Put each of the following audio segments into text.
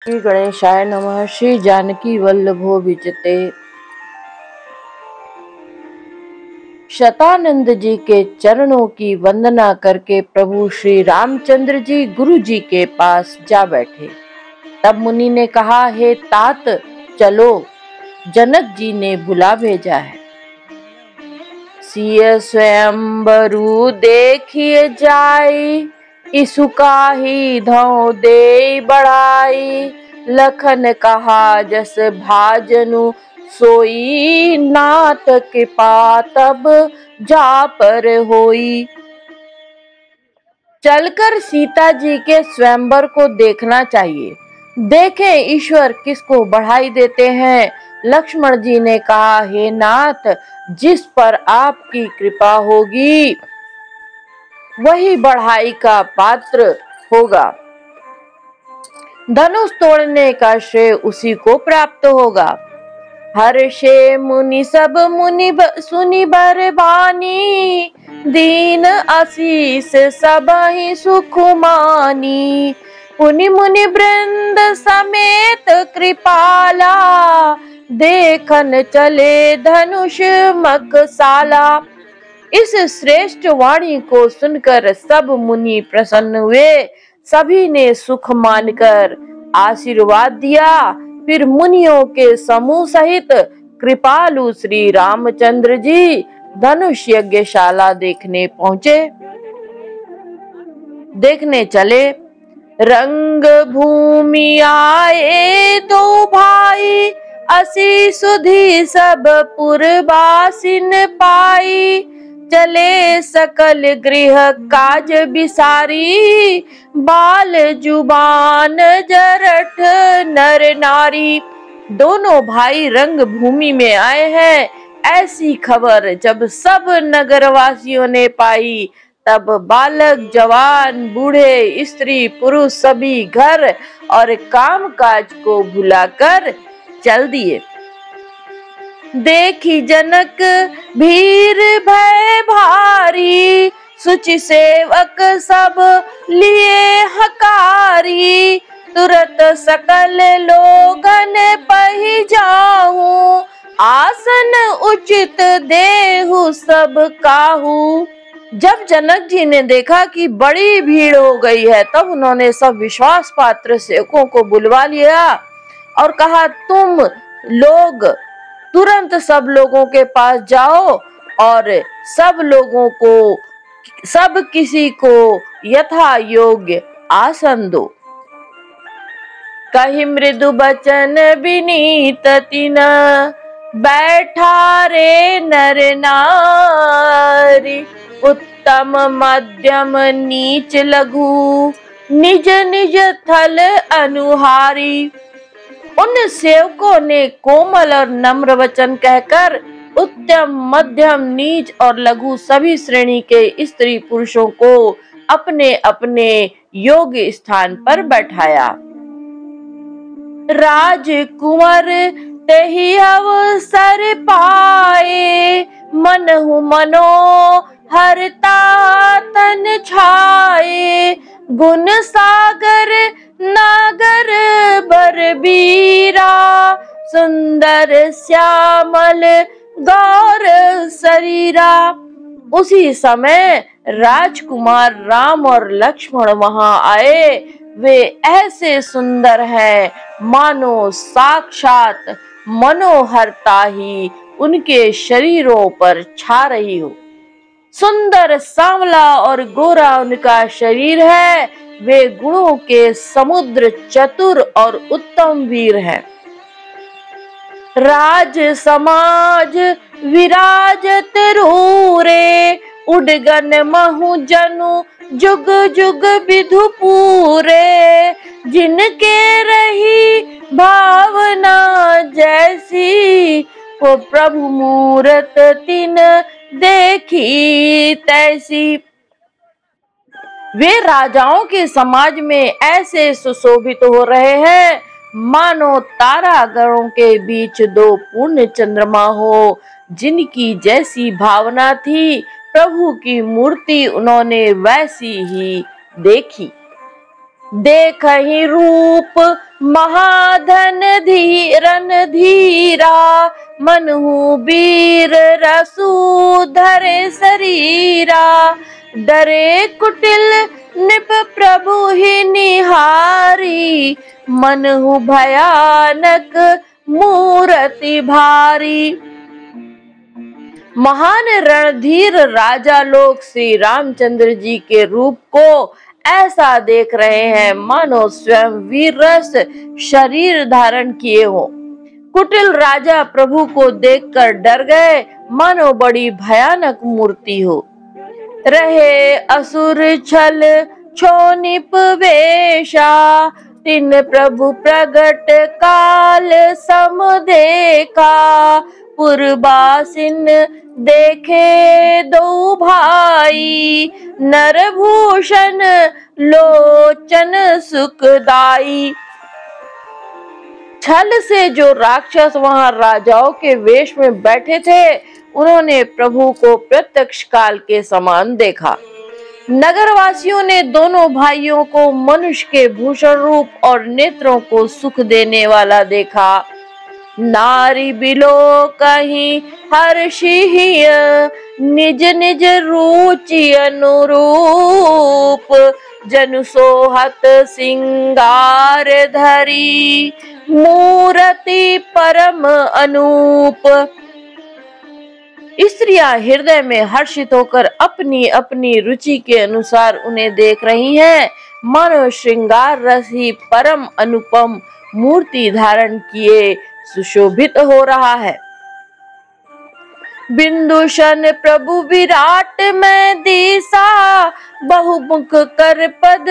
श्री गणेशाय नमः। श्री जानकी वल्लभो विजते। शतानंद जी के चरणों की वंदना करके प्रभु श्री रामचंद्र जी गुरु जी के पास जा बैठे। तब मुनि ने कहा, हे तात चलो, जनक जी ने बुला भेजा है। सिय स्वयंवरु देखिए जाई, इसुका ही धौ दे बढ़ाई। लखन कहा जस भाजनु, सोई नाथ कृपा तब जा पर होई। चलकर सीता जी के स्वयंवर को देखना चाहिए, देखें ईश्वर किसको बढ़ाई देते हैं। लक्ष्मण जी ने कहा, हे नाथ, जिस पर आपकी कृपा होगी वही बढ़ाई का पात्र होगा। धनुष तोड़ने का श्रेय उसी को प्राप्त होगा। हर्षे मुनि सब मुनि सुनि बर बानी, दीन आशीष सब ही सुख मानी। पुनि मुनि वृंद समेत कृपाला, देखन चले धनुष मखसाला। इस श्रेष्ठ वाणी को सुनकर सब मुनि प्रसन्न हुए। सभी ने सुख मानकर आशीर्वाद दिया। फिर मुनियों के समूह सहित कृपालु श्री रामचंद्र जी धनुष यज्ञशाला देखने चले। रंग भूमि आए दो भाई, असी सुधि सब पुरवासिन पाई। चले सकल गृह काज बिसारी, बाल जुबान जरठ नर नारी। दोनों भाई रंग भूमि में आए हैं। ऐसी खबर जब सब नगरवासियों ने पाई, तब बालक जवान बूढ़े स्त्री पुरुष सभी घर और काम काज को भुलाकर चल दिए। देखी जनक भीर भय भारी, सुचि सेवक सब लिए हकारी। तुरत सकल लोगन पहि जाऊं, आसन उचित देहु सब काहू। जब जनक जी ने देखा कि बड़ी भीड़ हो गई है, तब उन्होंने सब विश्वास पात्र सेवकों को बुलवा लिया और कहा, तुम लोग तुरंत सब लोगों के पास जाओ और सब किसी को यथा योग्य आसन दो। कहि मृदु बचन विनीत तिन, बैठा रे नर नारी। उत्तम मध्यम नीच लघु, निज निज थल अनुहारी। उन सेवकों ने कोमल और नम्र वचन कहकर उत्तम मध्यम नीच और लघु सभी श्रेणी के स्त्री पुरुषों को अपने अपने योग्य स्थान पर बैठाया। राजकुंवर तेहि अवसर पाए, मनहु मनो हरता तन छाए। गुण सागर नागर बरबीरा, सुंदर श्यामल गौर शरीरा। उसी समय राजकुमार राम और लक्ष्मण वहां आए। वे ऐसे सुंदर हैं मानो साक्षात मनोहरता ही उनके शरीरों पर छा रही हो। सुंदर सांवला और गोरा उनका शरीर है। वे गुणों के समुद्र, चतुर और उत्तम वीर हैं। राज समाज विराजत रूरे, उडगन महु जनु जुग जुग विधु पूरे। जिनके रही भावना जैसी, वो प्रभु मूरत तिन देखी तैसी। वे राजाओं के समाज में ऐसे सुशोभित हो रहे हैं मानो तारागणों के बीच दो पूर्ण चंद्रमा हो। जिनकी जैसी भावना थी, प्रभु की मूर्ति उन्होंने वैसी ही देखी। देखहि रूप महाधन धीरन धीरा, मनहु वीर रसू धरे शरीरा। डरे कुटिल निप प्रभु ही निहारी, मनहु भयानक मूर्ति भारी। महान रणधीर राजा लोग श्री रामचंद्र जी के रूप को ऐसा देख रहे हैं मानो स्वयं वीर रस शरीर धारण किए हो। कुटिल राजा प्रभु को देखकर डर गए, मानो बड़ी भयानक मूर्ति हो। रहे असुर छल छोनिप वेशा, तिन प्रभु प्रगट काल सम देखा। पुरबासिन देखे दो भाई, नरभूषण लोचन सुखदाई। छल से जो राक्षस वहां राजाओं के वेश में बैठे थे, उन्होंने प्रभु को प्रत्यक्ष काल के समान देखा। नगरवासियों ने दोनों भाइयों को मनुष्य के भूषण रूप और नेत्रों को सुख देने वाला देखा। नारी बिलो कहीं हर्षिय, निज निज रुचि अनुरूप। जनु सोहत सिंगार धरी, मूर्ति परम अनूप। स्त्रियां हृदय में हर्षित होकर अपनी अपनी रुचि के अनुसार उन्हें देख रही हैं, मानो श्रृंगार रस ही परम अनुपम मूर्ति धारण किए सुशोभित हो रहा है। बिंदुशन प्रभु विराट में दिशा, बहुमुख कर पद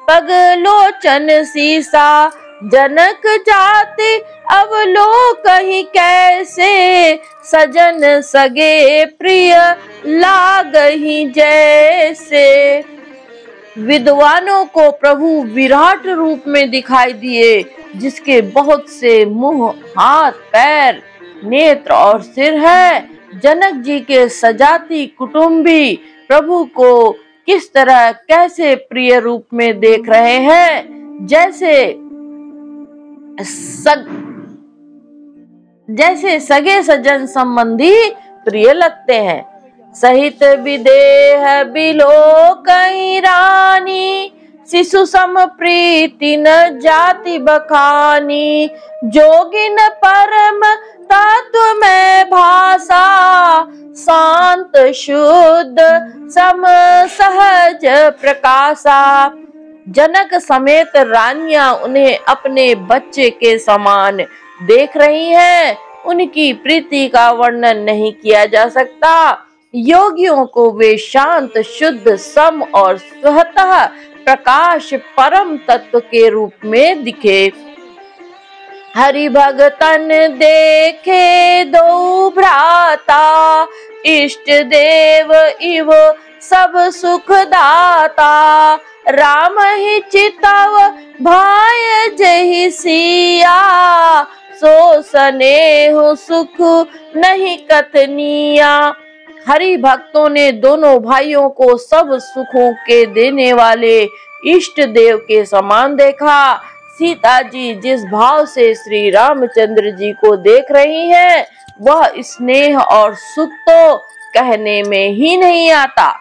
पगलोचन सीसा। जनक जाति अवलोकहि कैसे, सजन सगे प्रिय लागहि जैसे। विद्वानों को प्रभु विराट रूप में दिखाई दिए, जिसके बहुत से मुंह, हाथ, पैर, नेत्र और सिर है। जनक जी के सजाती कुटुंबी प्रभु को किस तरह कैसे प्रिय रूप में देख रहे हैं, जैसे सगे सजन संबंधी प्रिय लगते हैं। सहित विदेह बिलोकहि रानी, शिशु सम प्रीति न जाति बखानी। जोगिन परम तत्व में भाषा, शांत शुद्ध सम सहज प्रकाशा। जनक समेत रानियां उन्हें अपने बच्चे के समान देख रही हैं। उनकी प्रीति का वर्णन नहीं किया जा सकता। योगियों को वे शांत शुद्ध सम और स्वतः प्रकाश परम तत्व के रूप में दिखे। हरि भगतन देखे दो भ्राता, इष्ट देव इव सब सुख दाता। राम ही चितव भाय जहि सिया, सो स्नेह सुख नहीं कथनिया। हरि भक्तों ने दोनों भाइयों को सब सुखों के देने वाले इष्ट देव के समान देखा। सीता जी जिस भाव से श्री रामचंद्र जी को देख रही हैं, वह स्नेह और सुख तो कहने में ही नहीं आता।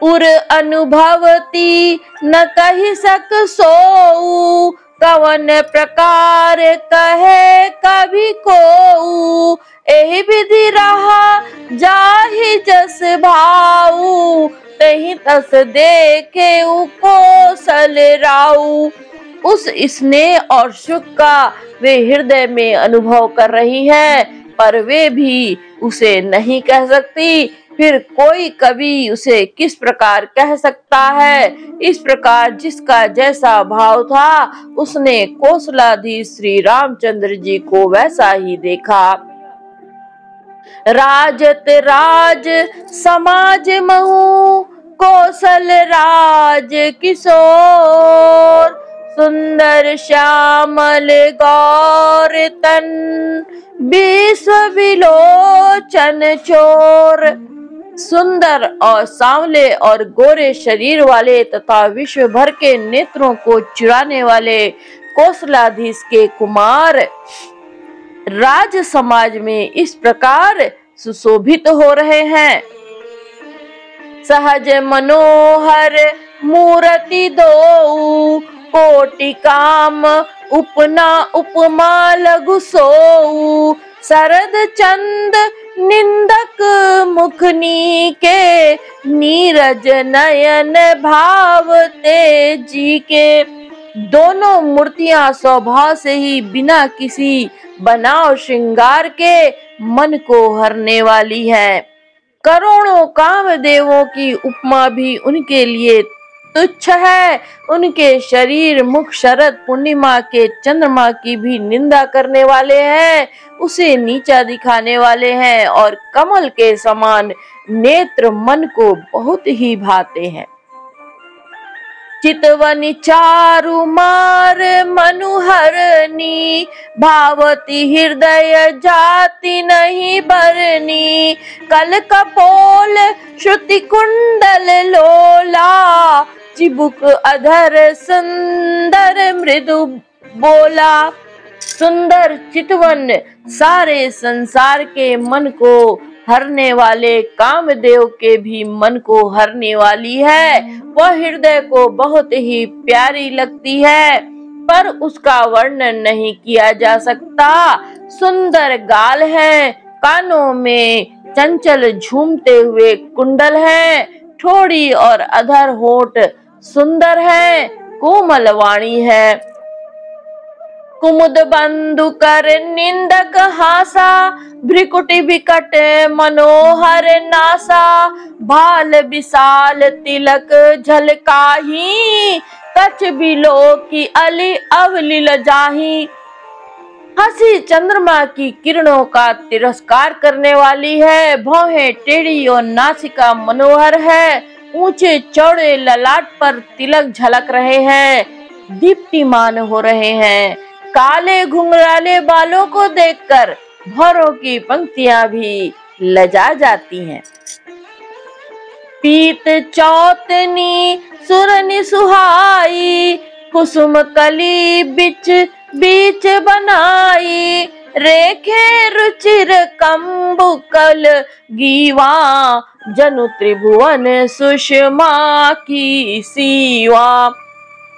उर अनुभवती न कहि सक सोऊ, कवन प्रकार कहे कभी कोऊ। एहि विधि रहा जाहि जस भाऊ, तहि तस देखे कौशल राऊ। उस स्नेह और सुख का वे हृदय में अनुभव कर रही हैं, पर वे भी उसे नहीं कह सकती। फिर कोई कवि उसे किस प्रकार कह सकता है। इस प्रकार जिसका जैसा भाव था, उसने कौशलाधीश श्री रामचंद्र जी को वैसा ही देखा। राजत राज समाज महु, कौशल राज किशोर। सुंदर श्यामल गौर तन, विश्व विलोचन चोर। सुंदर और सांवले और गोरे शरीर वाले तथा विश्व भर के नेत्रों को चुराने वाले कौशलाधीश के कुमार राज समाज में इस प्रकार सुशोभित हो रहे हैं। सहज मनोहर मूर्ति दो कोटि काम उपना उपमा लघु सोऊ शरद चंद निंदक मुखनी के नीरज नयन भाव तेजी के। दोनों मूर्तियां स्वभाव से ही बिना किसी बनाव श्रृंगार के मन को हरने वाली है। करोड़ों कामदेवों की उपमा भी उनके लिए तुच्छ है। उनके शरीर मुख शरद पूर्णिमा के चंद्रमा की भी निंदा करने वाले हैं, उसे नीचा दिखाने वाले हैं और कमल के समान नेत्र मन को बहुत ही भाते हैं। चितवनी चारु मार मनुहरनी भावती हृदय जाति नहीं बरनी कल कपोल श्रुति कुंडल लोला चिबुक अधर सुंदर मृदु बोला। सुंदर चितवन सारे संसार के मन को हरने वाले कामदेव के भी मन को हरने वाली है। वह हृदय को बहुत ही प्यारी लगती है, पर उसका वर्णन नहीं किया जा सकता। सुंदर गाल है, कानों में चंचल झूमते हुए कुंडल है, ठोड़ी और अधर होठ सुंदर है, कोमल वाणी है। कुमुद बंधु कर निंदक हासा भ्रिकुटि विकट मनोहर नासा भाल विशाल तिलक झलकाही कछ बिलो की अली अवलिल जाही। हंसी चंद्रमा की किरणों का तिरस्कार करने वाली है, भौहें टेढ़ी और नासिका मनोहर है, ऊंचे चौड़े ललाट पर तिलक झलक रहे हैं, दीप्तिमान हो रहे हैं। काले घुंघराले बालों को देखकर भौरों की पंक्तियां भी लजा जाती हैं। पीत चौतनी सुरनि सुहाई कुसुम कली बिच बीच बनाई रेखे रुचिर कंबुकल गीवा जनु त्रिभुवन सुषमा की सीवा।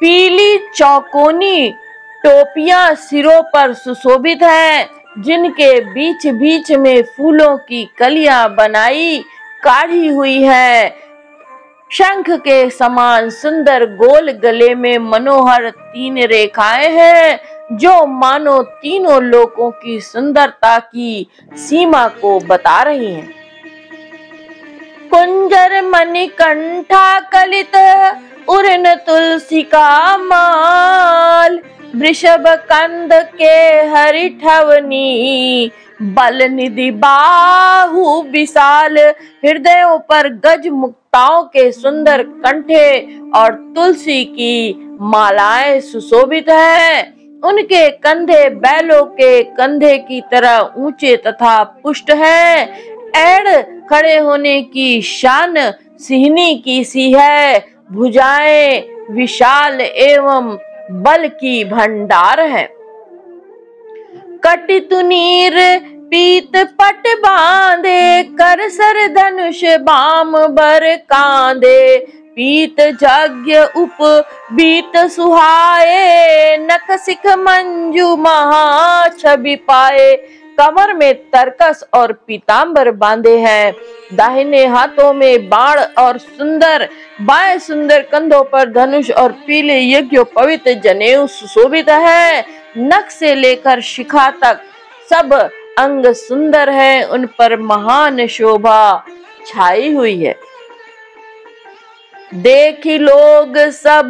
पीली चौकोनी टोपियां सिरों पर सुशोभित हैं, जिनके बीच बीच में फूलों की कलियां बनाई काढ़ी हुई है। शंख के समान सुंदर गोल गले में मनोहर 3 रेखाएं हैं, जो मानो तीनों लोकों की सुंदरता की सीमा को बता रही हैं। कुंजर मणिकंठा कलित उरन तुलसी का माल वृषभ कंद के हरिठवनी बल निधि बाहु विशाल। हृदयों पर गज मुक्ताओं के सुंदर कंठे और तुलसी की मालाएं सुशोभित हैं। उनके कंधे बैलों के कंधे की तरह ऊंचे तथा पुष्ट हैं। एड़ खड़े होने की शान सिंहनी की सी है। भुजाएं विशाल एवं बल की भंडार है। कटितुनीर पीत पट बांधे कर सर धनुष बाम बर कांधे पीत जग्य उप बीत सुहाए नख सिख मंजू महा छवि पाए। कमर में तरकस और पीतांबर बांधे हैं, दाहिने हाथों में बाण और सुंदर, बाएं सुंदर कंधों पर धनुष और पीले यज्ञ पवित्र जनेऊ सुशोभित है। नख से लेकर शिखा तक सब अंग सुंदर है, उन पर महान शोभा छाई हुई है। देखी लोग सब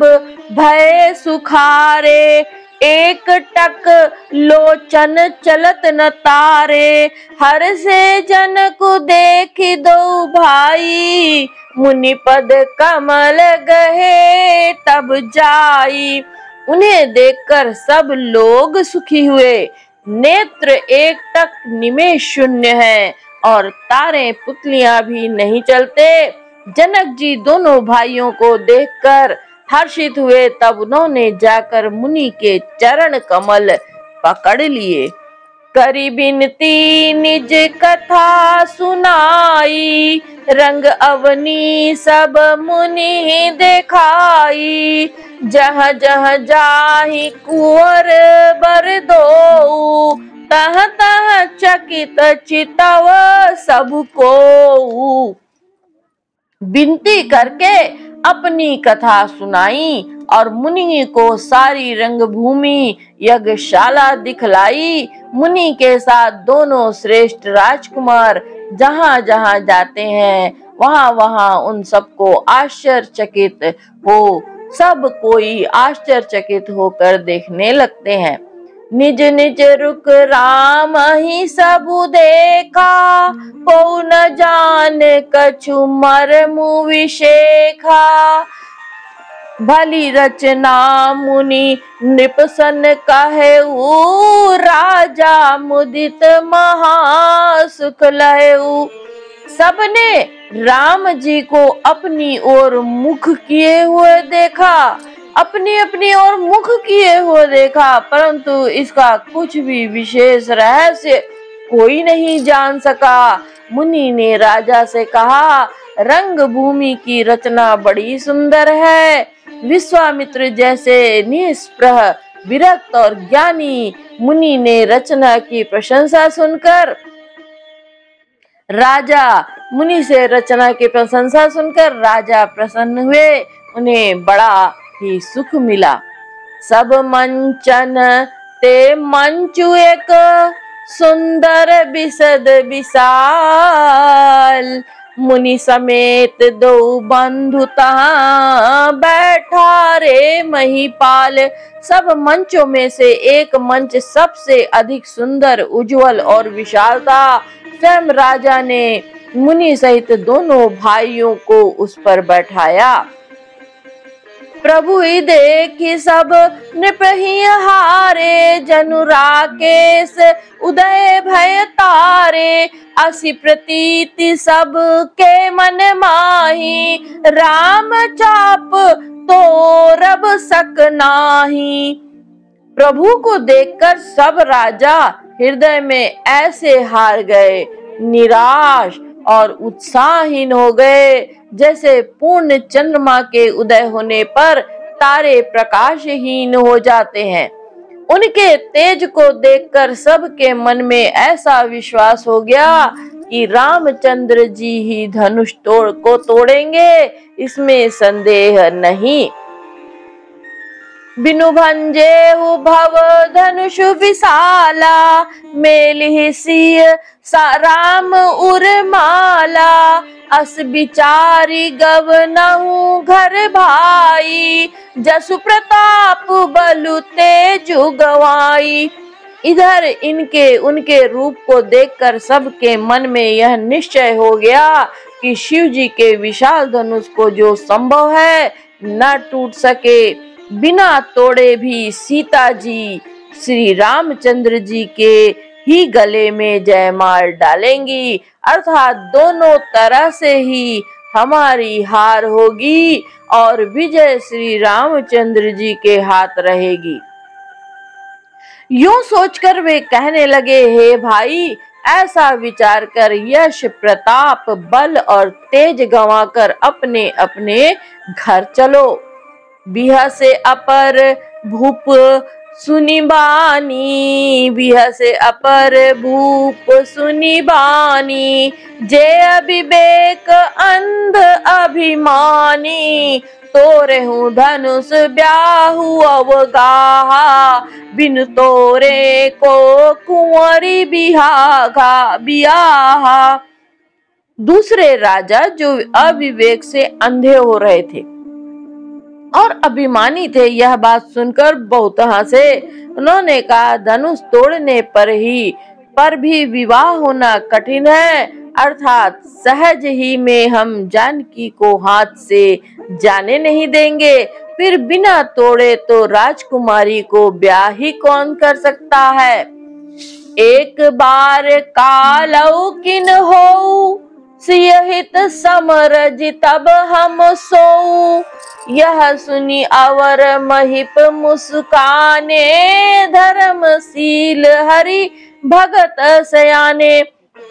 भय सुखारे एक टक लोचन चलत न तारे हर से जन को देखी दो भाई मुनि पद कमल गहे तब जाई। उन्हें देखकर सब लोग सुखी हुए। नेत्र एक टक निमेष शून्य है, और तारे पुतलियां भी नहीं चलते। जनक जी दोनों भाइयों को देखकर हर्षित हुए। तब उन्होंने जाकर मुनि के चरण कमल पकड़ लिए। करी बिनती निज कथा सुनाई, रंग अवनी सब मुनि देखाई। जहाँ जहाँ जाहि कुंवर बर दो, तह तह चकित चितव सबको। विनती करके अपनी कथा सुनाई और मुनि को सारी रंगभूमि यज्ञशाला दिखलाई। मुनि के साथ दोनों श्रेष्ठ राजकुमार जहाँ जहाँ जाते हैं वहाँ वहाँ उन सबको आश्चर्यचकित हो सब कोई आश्चर्यचकित होकर देखने लगते हैं। निज निज रुक राम ही सबु देखा, को न जान कछु मर्मु विशेखा। भली रचना मुनि नृपसन कहेऊ, राजा मुदित महासुख लहेऊ। सबने राम जी को अपनी ओर मुख किए हुए देखा, अपनी अपनी ओर मुख किए हुए देखा, परंतु इसका कुछ भी विशेष रहस्य कोई नहीं जान सका। मुनि ने राजा से कहा, रंग भूमि की रचना बड़ी सुंदर है। विश्वामित्र जैसे निष्प्रह विरक्त और ज्ञानी मुनि ने रचना की प्रशंसा सुनकर राजा प्रसन्न हुए। उन्हें बड़ा ही सुख मिला। सब मंचन ते मंचु एक सुंदर बिसद विशाल। मुनि समेत दो बंधु तहाँ बैठा रे महिपाल। सब मंचों में से एक मंच सबसे अधिक सुंदर, उज्जवल और विशाल था। स्वयं राजा ने मुनि सहित दोनों भाइयों को उस पर बैठाया। प्रभु ही देखी सब नृप ही हारे, जनु राकेश उदय भय तारे। असी प्रतीति सब के मन माही, राम चाप तो रब सक नाही। प्रभु को देखकर सब राजा हृदय में ऐसे हार गए, निराश और उत्साहहीन हो गए, जैसे पूर्ण चंद्रमा के उदय होने पर तारे प्रकाशहीन हो जाते हैं। उनके तेज को देखकर सबके मन में ऐसा विश्वास हो गया कि रामचंद्र जी ही धनुष तोड़ेंगे, इसमें संदेह नहीं। बिनु भंजेहु भव धनुष विशाला, मेलिहि सिय राम उर्माला। अस विचारी गवनहु घर भाई, जसु प्रताप बलु तेजु गवाई। इधर उनके रूप को देखकर सबके मन में यह निश्चय हो गया कि शिव जी के विशाल धनुष को जो संभव है न टूट सके, बिना तोड़े भी सीता जी श्री रामचंद्र जी के ही गले में जयमाल डालेंगी, अर्थात दोनों तरह से ही हमारी हार होगी और विजय श्री रामचंद्र जी के हाथ रहेगी। यूं सोचकर वे कहने लगे, हे भाई, ऐसा विचार कर यश, प्रताप, बल और तेज गंवाकर अपने अपने घर चलो। बिह से अपर भूप सुनी बानी, बिह से अपर भूप सुनी बानी। जे अविवेक अंध अभिमानी, तोरे हूँ धनुष ब्याहु अवगाहा। बिन तोरे को कुंवरी बियाहा। दूसरे राजा जो अविवेक से अंधे हो रहे थे और अभिमानी थे, यह बात सुनकर बहुत हंसे। उन्होंने कहा, धनुष तोड़ने पर भी विवाह होना कठिन है, अर्थात सहज ही में हम जानकी को हाथ से जाने नहीं देंगे। फिर बिना तोड़े तो राजकुमारी को ब्याह ही कौन कर सकता है। एक बार कालौ किन हो, सियहित समर जितब हम सोऊ। यह सुनी अवर महिप मुस्काने, धर्मशील हरि भगत सयाने।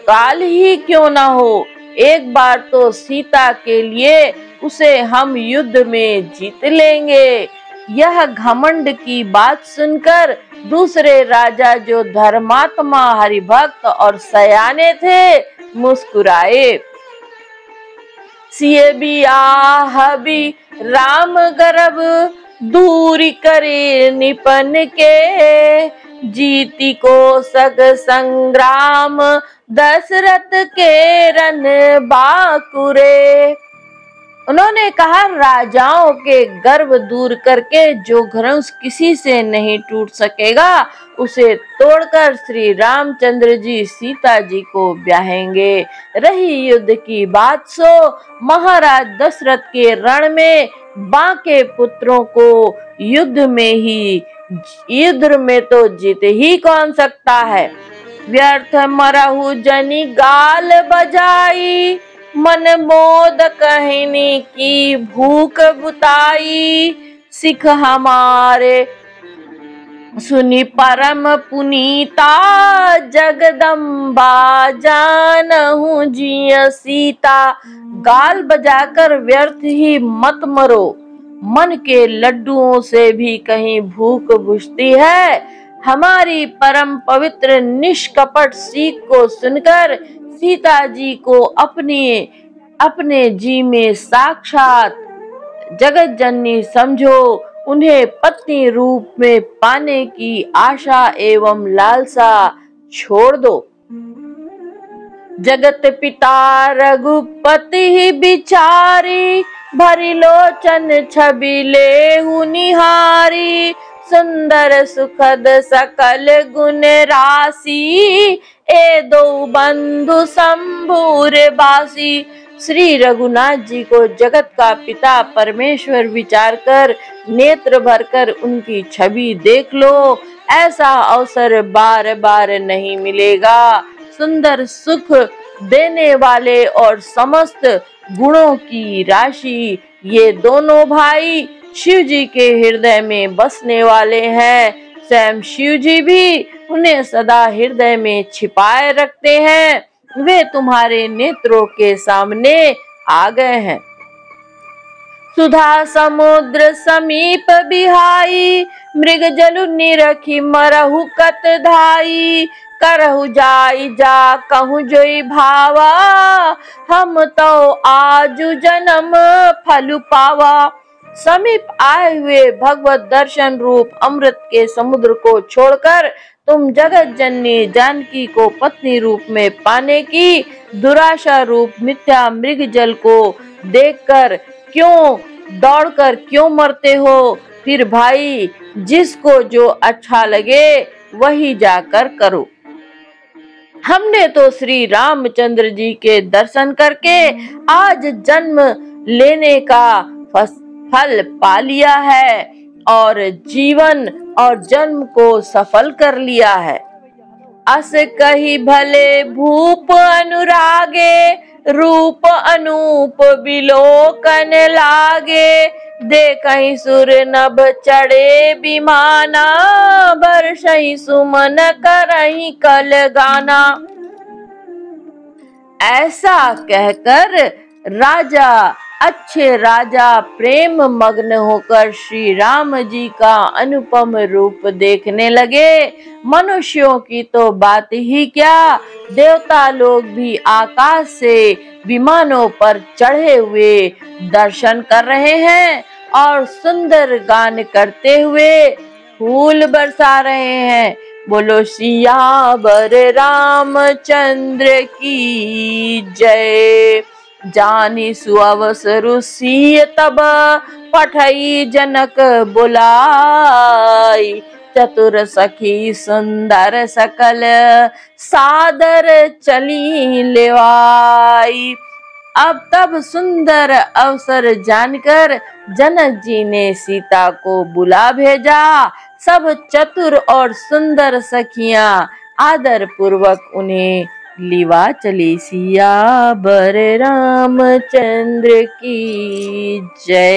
काल ही क्यों न हो, एक बार तो सीता के लिए उसे हम युद्ध में जीत लेंगे। यह घमंड की बात सुनकर दूसरे राजा, जो धर्मात्मा हरिभक्त और सयाने थे, मुस्कुराए। सिय बियाह भी राम गर्भ, दूरी करे निपन के। जीती को सग संग्राम, दशरथ के रन बाकुरे। उन्होंने कहा, राजाओं के गर्व दूर करके जो धनुष किसी से नहीं टूट सकेगा, उसे तोड़कर श्री रामचंद्र जी सीता जी को ब्याहेंगे। रही युद्ध की बात, सो महाराज दशरथ के रण में बांके पुत्रों को युद्ध में तो जीत ही कौन सकता है। व्यर्थ मरहु जनि गाल बजाई, मन मोद कहनी की भूख बुताई। सिख हमारे सुनी परम पुनीता, जगदम्बा जानहु जिय सीता। गाल बजाकर व्यर्थ ही मत मरो, मन के लड्डुओं से भी कहीं भूख बुझती है। हमारी परम पवित्र निष्कपट सीख को सुनकर सीता जी को अपने जी में साक्षात जगत जननी समझो। उन्हें पत्नी रूप में पाने की आशा एवं लालसा छोड़ दो। जगत पिता रघुपति बिचारी, भरी लोचन छवि लेहु निहारी। सुंदर सुखद सकल गुण राशि, ए दो बंधु शंभुर बासी। श्री रघुनाथ जी को जगत का पिता परमेश्वर विचार कर नेत्र भरकर उनकी छवि देख लो। ऐसा अवसर बार बार नहीं मिलेगा। सुंदर सुख देने वाले और समस्त गुणों की राशि ये दोनों भाई शिव जी के हृदय में बसने वाले हैं। स्वयं शिव जी भी उन्हें सदा हृदय में छिपाए रखते हैं। वे तुम्हारे नेत्रों के सामने आ गए हैं। सुधा समुद्र समीप बिहाई, मृग जलु निरखी मरहु कत धाई। करहु जाई जा कहूँ जोई भावा, हम तो आजु जन्म फल पावा। समीप आए हुए भगवत दर्शन रूप अमृत के समुद्र को छोड़कर तुम जगत जननी जानकी को पत्नी रूप में पाने की दुराशा रूप मिथ्या मृग जल को देखकर दौड़कर क्यों मरते हो। फिर भाई, जिसको जो अच्छा लगे वही जाकर करो। हमने तो श्री रामचंद्र जी के दर्शन करके आज जन्म लेने का फल पा लिया है और जीवन और जन्म को सफल कर लिया है। अस कही भले भूप अनुरागे, रूप अनूप बिलोकन लागे। देखहि सुर नभ चढ़े विमाना, बरसहि सुमन करहि कल गाना। ऐसा कहकर अच्छे राजा प्रेम मग्न होकर श्री राम जी का अनुपम रूप देखने लगे। मनुष्यों की तो बात ही क्या, देवता लोग भी आकाश से विमानों पर चढ़े हुए दर्शन कर रहे हैं और सुंदर गान करते हुए फूल बरसा रहे हैं। बोलो सियावर रामचंद्र की जय। जानी सुअवसरु सिय तब, पठई जनक बुलाई। चतुर सखी सुंदर सकल, सादर चली लेवाई। अब तब सुंदर अवसर जानकर जनक जी ने सीता को बुला भेजा। सब चतुर और सुंदर सखियां आदर पूर्वक उन्हें लिवा चले सियावर रामचंद्र की जय।